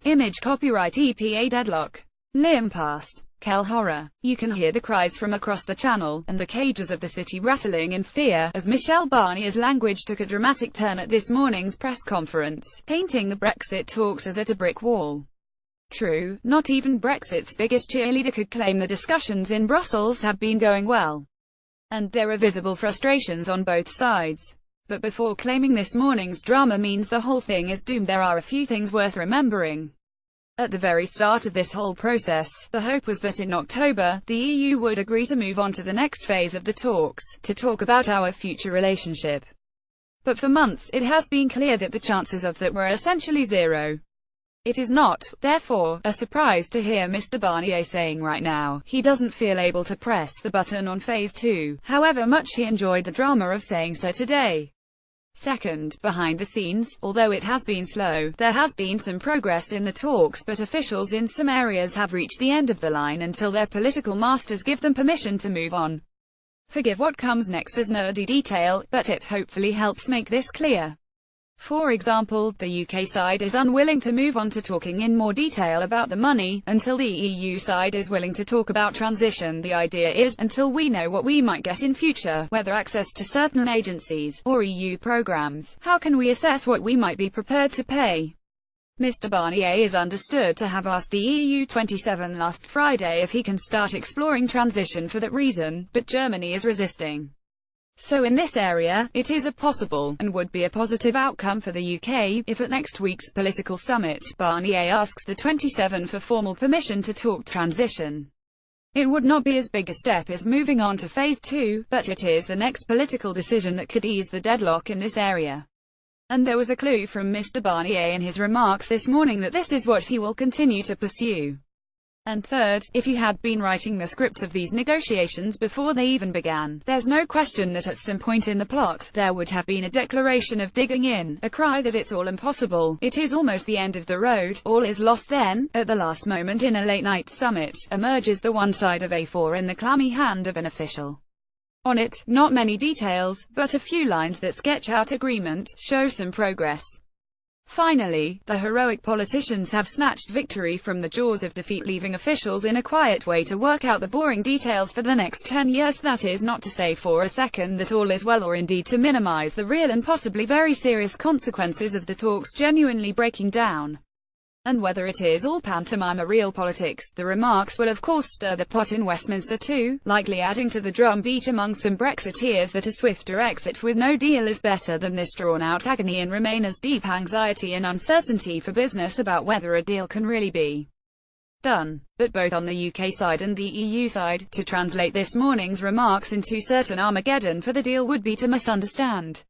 Image copyright EPA deadlock. L'impasse. Quelle horror. You can hear the cries from across the channel, and the cages of the city rattling in fear, as Michel Barnier's language took a dramatic turn at this morning's press conference, painting the Brexit talks as at a brick wall. True, not even Brexit's biggest cheerleader could claim the discussions in Brussels have been going well. And there are visible frustrations on both sides. But before claiming this morning's drama means the whole thing is doomed, there are a few things worth remembering. At the very start of this whole process, the hope was that in October, the EU would agree to move on to the next phase of the talks, to talk about our future relationship. But for months, it has been clear that the chances of that were essentially zero. It is not, therefore, a surprise to hear Mr. Barnier saying right now, he doesn't feel able to press the button on Phase 2, however much he enjoyed the drama of saying so today. Second, behind the scenes, although it has been slow, there has been some progress in the talks, but officials in some areas have reached the end of the line until their political masters give them permission to move on. Forgive what comes next as nerdy detail, but it hopefully helps make this clear. For example, the UK side is unwilling to move on to talking in more detail about the money, until the EU side is willing to talk about transition. The idea is, until we know what we might get in future, whether access to certain agencies, or EU programs, how can we assess what we might be prepared to pay? Mr. Barnier is understood to have asked the EU 27 last Friday if he can start exploring transition for that reason, but Germany is resisting. So in this area, it is a possible, and would be a positive outcome for the UK, if at next week's political summit, Barnier asks the 27 for formal permission to talk transition. It would not be as big a step as moving on to Phase 2, but it is the next political decision that could ease the deadlock in this area. And there was a clue from Mr. Barnier in his remarks this morning that this is what he will continue to pursue. And third, if you had been writing the script of these negotiations before they even began, there's no question that at some point in the plot, there would have been a declaration of digging in, a cry that it's all impossible, it is almost the end of the road, all is lost. Then, at the last moment in a late-night summit, emerges the one side of A4 in the clammy hand of an official. On it, not many details, but a few lines that sketch out agreement, show some progress. Finally, the heroic politicians have snatched victory from the jaws of defeat, leaving officials in a quiet way to work out the boring details for the next 10 years. That is not to say for a second that all is well, or indeed to minimize the real and possibly very serious consequences of the talks genuinely breaking down. And whether it is all pantomime or real politics, the remarks will of course stir the pot in Westminster too, likely adding to the drumbeat among some Brexiteers that a swifter exit with no deal is better than this drawn-out agony and Remainers' deep anxiety and uncertainty for business about whether a deal can really be done. But both on the UK side and the EU side, to translate this morning's remarks into certain Armageddon for the deal would be to misunderstand